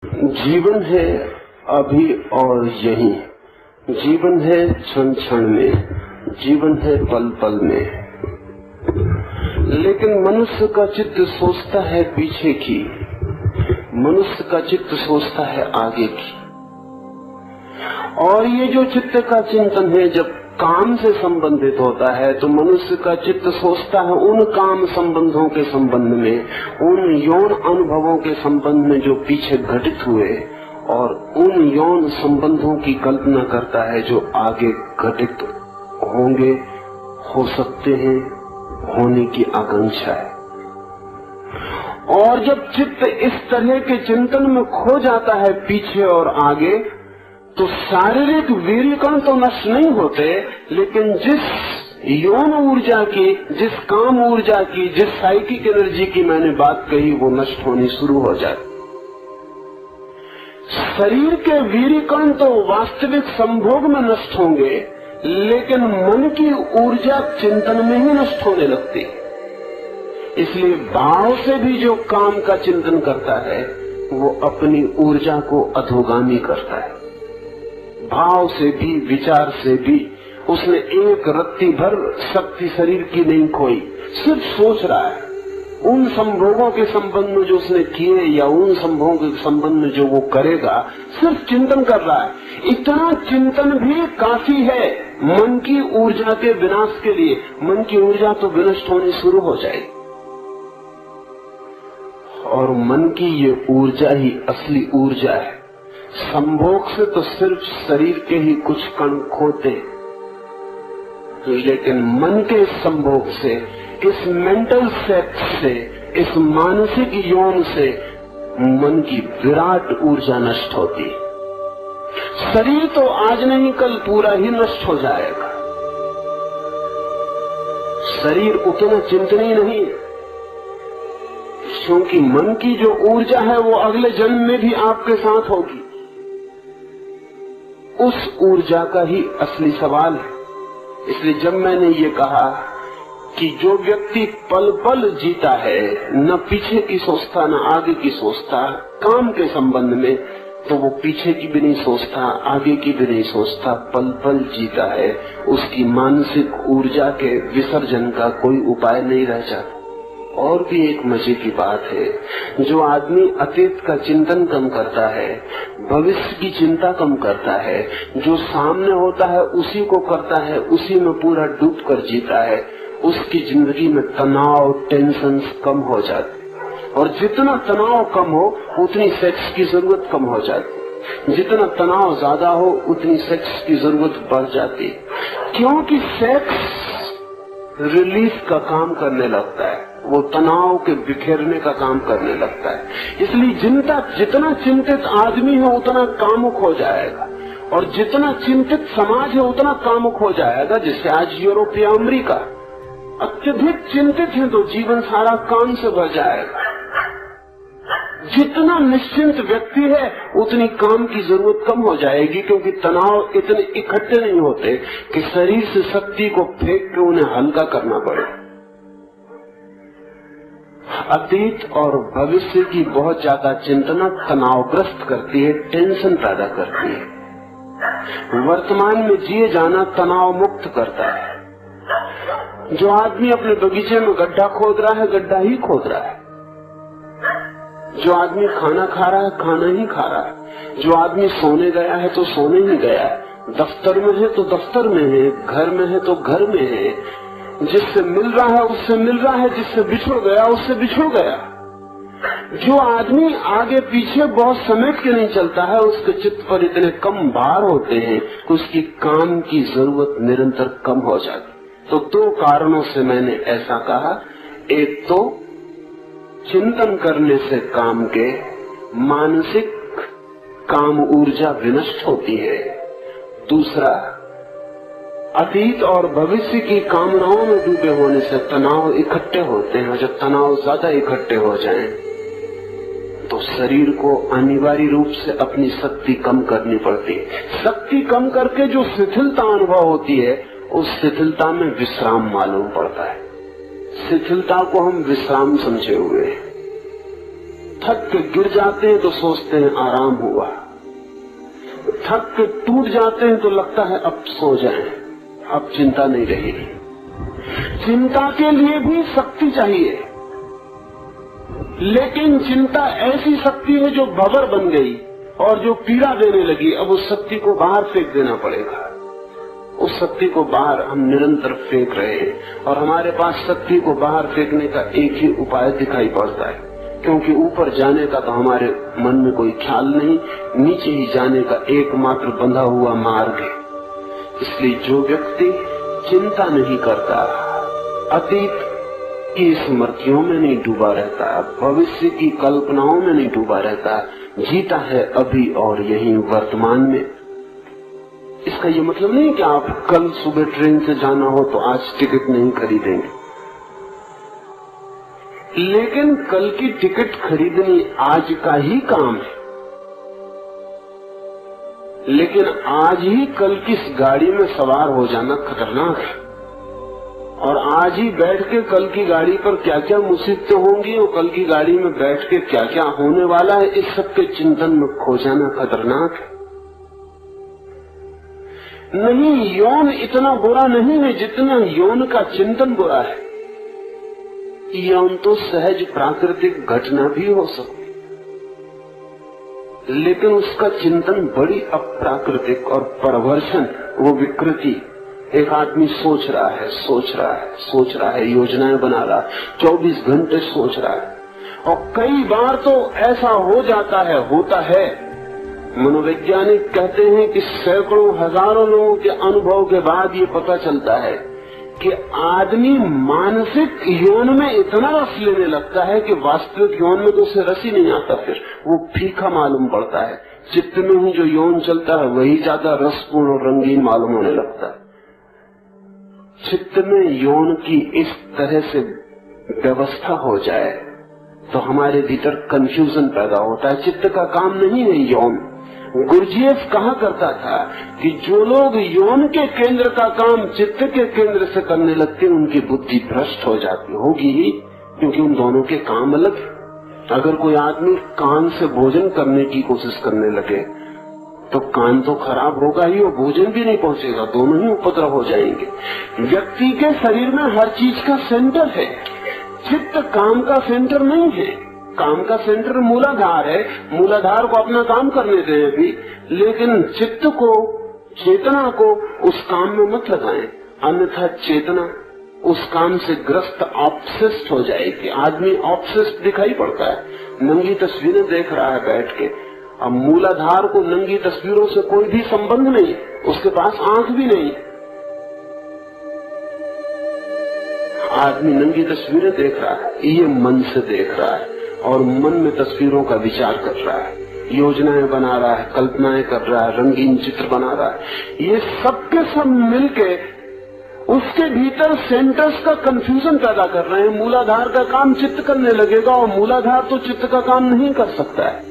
जीवन है अभी और यहीं, जीवन है क्षण क्षण में, जीवन है पल पल में। लेकिन मनुष्य का चित्त सोचता है पीछे की, मनुष्य का चित्त सोचता है आगे की। और ये जो चित्त का चिंतन है जब काम से संबंधित होता है तो मनुष्य का चित्त सोचता है उन काम संबंधों के संबंध में, उन यौन अनुभवों के संबंध में जो पीछे घटित हुए, और उन यौन संबंधों की कल्पना करता है जो आगे घटित होंगे, हो सकते हैं, होने की आकांक्षा है। और जब चित्त इस तरह के चिंतन में खो जाता है पीछे और आगे, तो शारीरिक वीर्यकण तो नष्ट नहीं होते, लेकिन जिस यौन ऊर्जा की, जिस काम ऊर्जा की, जिस साइकिक एनर्जी की मैंने बात कही, वो नष्ट होनी शुरू हो जाए। शरीर के वीर्यकण तो वास्तविक संभोग में नष्ट होंगे, लेकिन मन की ऊर्जा चिंतन में ही नष्ट होने लगती। इसलिए भाव से भी जो काम का चिंतन करता है वो अपनी ऊर्जा को अधोगामी करता है। भाव से भी, विचार से भी उसने एक रत्ती भर शक्ति शरीर की नहीं खोई, सिर्फ सोच रहा है। उन संभोगों के संबंध में जो उसने किए या उन संभोगों के संबंध में जो वो करेगा, सिर्फ चिंतन कर रहा है। इतना चिंतन भी काफी है मन की ऊर्जा के विनाश के लिए। मन की ऊर्जा तो विनष्ट होनी शुरू हो जाएगी, और मन की ये ऊर्जा ही असली ऊर्जा है। संभोग से तो सिर्फ शरीर के ही कुछ कण खोते, लेकिन मन के संभोग से, इस मेंटल सेक्स से, इस मानसिक यौन से मन की विराट ऊर्जा नष्ट होती। शरीर तो आज नहीं कल पूरा ही नष्ट हो जाएगा। शरीर उतना चिंतनीय नहीं है, क्योंकि मन की जो ऊर्जा है वो अगले जन्म में भी आपके साथ होगी। उस ऊर्जा का ही असली सवाल है। इसलिए जब मैंने ये कहा कि जो व्यक्ति पल पल जीता है, न पीछे की सोचता न आगे की सोचता काम के संबंध में, तो वो पीछे की भी नहीं सोचता, आगे की भी नहीं सोचता, पल पल जीता है। उसकी मानसिक ऊर्जा के विसर्जन का कोई उपाय नहीं रह जाता। और भी एक मजे की बात है, जो आदमी अतीत का चिंतन कम करता है, भविष्य की चिंता कम करता है, जो सामने होता है उसी को करता है, उसी में पूरा डूब कर जीता है, उसकी जिंदगी में तनाव, टेंशन कम हो जाते। और जितना तनाव कम हो उतनी सेक्स की जरूरत कम हो जाती, जितना तनाव ज्यादा हो उतनी सेक्स की जरूरत बढ़ जाती। क्योंकि सेक्स रिलीफ का काम करने लगता है, वो तनाव के बिखेरने का काम करने लगता है। इसलिए जितना चिंतित आदमी है उतना कामुक हो जाएगा, और जितना चिंतित समाज है उतना कामुक हो जाएगा। जिससे आज यूरोप या अमेरिका अत्यधिक चिंतित है तो जीवन सारा काम से भर जाएगा। जितना निश्चिंत व्यक्ति है उतनी काम की जरूरत कम हो जाएगी, क्योंकि तनाव इतने इकट्ठे नहीं होते कि शरीर से शक्ति को फेंक के उन्हें हल्का करना पड़े। अतीत और भविष्य की बहुत ज्यादा चिंतना तनावग्रस्त करती है, टेंशन पैदा करती है। वर्तमान में जिए जाना तनाव मुक्त करता है। जो आदमी अपने बगीचे में गड्ढा खोद रहा है, गड्ढा ही खोद रहा है। जो आदमी खाना खा रहा है, खाना ही खा रहा है। जो आदमी सोने गया है तो सोने ही गया है। दफ्तर में है तो दफ्तर में है, घर में है तो घर में है। जिससे मिल रहा है उससे मिल रहा है, जिससे बिछुड़ गया उससे बिछुड़ गया। जो आदमी आगे पीछे बहुत समेट के नहीं चलता है, उसके चित्त पर इतने कम भार होते हैं कि उसकी काम की जरूरत निरंतर कम हो जाती। तो दो कारणों से मैंने ऐसा कहा। एक तो चिंतन करने से काम के मानसिक काम ऊर्जा विनष्ट होती है। दूसरा, अतीत और भविष्य की कामनाओं में डूबे होने से तनाव इकट्ठे होते हैं। जब तनाव ज्यादा इकट्ठे हो जाएं, तो शरीर को अनिवार्य रूप से अपनी शक्ति कम करनी पड़ती है। शक्ति कम करके जो शिथिलता अनुभव होती है, उस शिथिलता में विश्राम मालूम पड़ता है। शिथिलता को हम विश्राम समझे हुए हैं। थक के गिर जाते हैं तो सोचते हैं आराम हुआ, थक के टूट जाते हैं तो लगता है अब सो जाएं, अब चिंता नहीं रहेगी। चिंता के लिए भी शक्ति चाहिए, लेकिन चिंता ऐसी शक्ति है जो भंवर बन गई और जो पीड़ा देने लगी। अब उस शक्ति को बाहर फेंक देना पड़ेगा। उस शक्ति को बाहर हम निरंतर फेंक रहे हैं और हमारे पास शक्ति को बाहर फेंकने का एक ही उपाय दिखाई पड़ता है, क्योंकि ऊपर जाने का तो हमारे मन में कोई ख्याल नहीं, नीचे ही जाने का एकमात्र बंधा हुआ मार्ग है। इसलिए जो व्यक्ति चिंता नहीं करता, अतीत की स्मृतियों में नहीं डूबा रहता, भविष्य की कल्पनाओं में नहीं डूबा रहता, जीता है अभी और यही वर्तमान में। इसका ये मतलब नहीं कि आप कल सुबह ट्रेन से जाना हो तो आज टिकट नहीं खरीदेंगे, लेकिन कल की टिकट खरीदनी आज का ही काम है। लेकिन आज ही कल की गाड़ी में सवार हो जाना खतरनाक है, और आज ही बैठ के कल की गाड़ी पर क्या क्या मुसीबतें होंगी और कल की गाड़ी में बैठ के क्या क्या होने वाला है, इस सब के चिंतन में खो जाना खतरनाक है। नहीं, यौन इतना बुरा नहीं है जितना यौन का चिंतन बुरा है। यौन तो सहज प्राकृतिक घटना भी हो सकती, लेकिन उसका चिंतन बड़ी अप्राकृतिक और परवर्शन, वो विकृति। एक आदमी सोच रहा है, सोच रहा है, सोच रहा है, योजनाएं बना रहा है, 24 घंटे सोच रहा है, और कई बार तो ऐसा हो जाता है, होता है। मनोवैज्ञानिक कहते हैं कि सैकड़ों हजारों लोगों के अनुभव के बाद ये पता चलता है कि आदमी मानसिक यौन में इतना रस लेने लगता है कि वास्तविक यौन में तो उसे रस ही नहीं आता, फिर वो फीका मालूम पड़ता है। चित्त में ही जो यौन चलता है वही ज्यादा रसपूर्ण और रंगीन मालूम होने लगता है। चित्त में यौन की इस तरह से व्यवस्था हो जाए तो हमारे भीतर कंफ्यूजन पैदा होता है। चित्त का काम नहीं है यौन। गुरजीएफ कहा करता था कि जो लोग यौन के केंद्र का काम चित्त के केंद्र से करने लगते हैं उनकी बुद्धि भ्रष्ट हो जाती होगी ही, क्योंकि उन दोनों के काम अलग है। अगर कोई आदमी कान से भोजन करने की कोशिश करने लगे तो कान तो खराब होगा ही और भोजन भी नहीं पहुंचेगा, दोनों ही उपद्रव हो जाएंगे। व्यक्ति के शरीर में हर चीज का सेंटर है, चित्त काम का सेंटर नहीं है। काम का सेंटर मूलाधार है, मूलाधार को अपना काम करने दें अभी, लेकिन चित्त को, चेतना को उस काम में मत लगाएं, अन्यथा चेतना उस काम से ग्रस्त ऑब्सेस्ड हो जाएगी। आदमी ऑब्सेस्ड दिखाई पड़ता है, नंगी तस्वीरें देख रहा है बैठ के। अब मूलाधार को नंगी तस्वीरों से कोई भी संबंध नहीं, उसके पास आंख भी नहीं। आदमी नंगी तस्वीरें देख रहा है, ये मन से देख रहा है और मन में तस्वीरों का विचार कर रहा है, योजनाएं बना रहा है, कल्पनाएं कर रहा है, रंगीन चित्र बना रहा है। ये सब के सब मिलके उसके भीतर सेंटर्स का कंफ्यूजन पैदा कर रहे हैं। मूलाधार का काम चित्त करने लगेगा और मूलाधार तो चित्त का काम नहीं कर सकता है।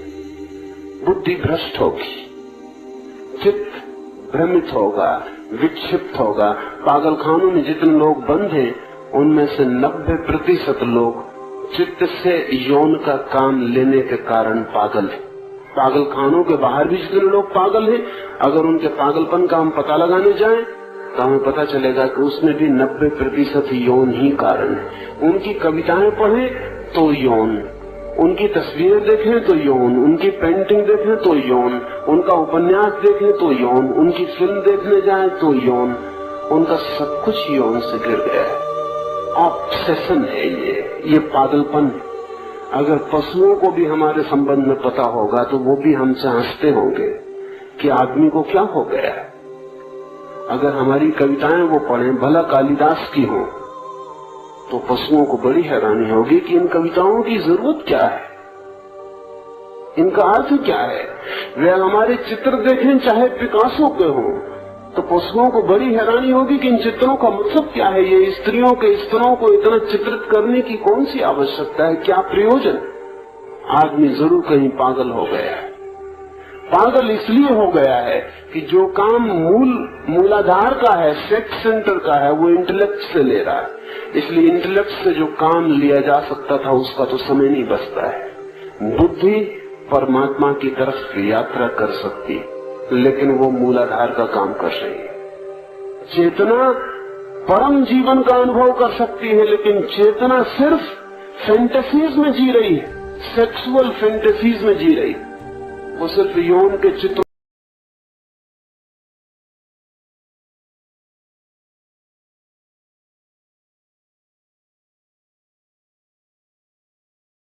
बुद्धि भ्रष्ट होगी, चित्त भ्रमित होगा, विक्षिप्त होगा। पागलखानों में जितने लोग बंद हैं उनमें से 90% लोग चित्त से यौन का काम लेने के कारण पागल है। पागलखानों के बाहर भी जितने लोग पागल हैं, अगर उनके पागलपन का हम पता लगाने जाएं तो हमें पता चलेगा कि उसमें भी 90% यौन ही कारण है। उनकी कविताएं पढ़ें तो यौन, उनकी तस्वीरें देखें तो यौन, उनकी पेंटिंग देखें तो यौन, उनका उपन्यास देखें तो यौन, उनकी फिल्म देखने जाएं तो यौन, उनका सब कुछ यौन से गिर गया है। ऑब्सेशन है ये पागलपन। अगर पशुओं को भी हमारे संबंध में पता होगा तो वो भी हमसे हंसते होंगे कि आदमी को क्या हो गया है। अगर हमारी कविताएं वो पढ़ें, भला कालिदास की हो, तो पशुओं को बड़ी हैरानी होगी कि इन कविताओं की जरूरत क्या है, इनका अर्थ क्या है। वे हमारे चित्र देखें चाहे पिकासो के हों, तो पशुओं को बड़ी हैरानी होगी कि इन चित्रों का मतलब क्या है। ये स्त्रियों के स्तनों को इतना चित्रित करने की कौन सी आवश्यकता है, क्या प्रयोजन। आदमी जरूर कहीं पागल हो गया है। पागल इसलिए हो गया है कि जो काम मूलाधार का है, सेक्स सेंटर का है, वो इंटेलेक्ट से ले रहा है। इसलिए इंटेलेक्ट से जो काम लिया जा सकता था उसका तो समय नहीं बचता है। बुद्धि परमात्मा की तरफ यात्रा कर सकती है, लेकिन वो मूलाधार का काम कर रही है। चेतना परम जीवन का अनुभव कर सकती है, लेकिन चेतना सिर्फ फैंटेसीज में जी रही है, सेक्सुअल फैंटेसीज में जी रही है। वो सिर्फ यौन के चित्र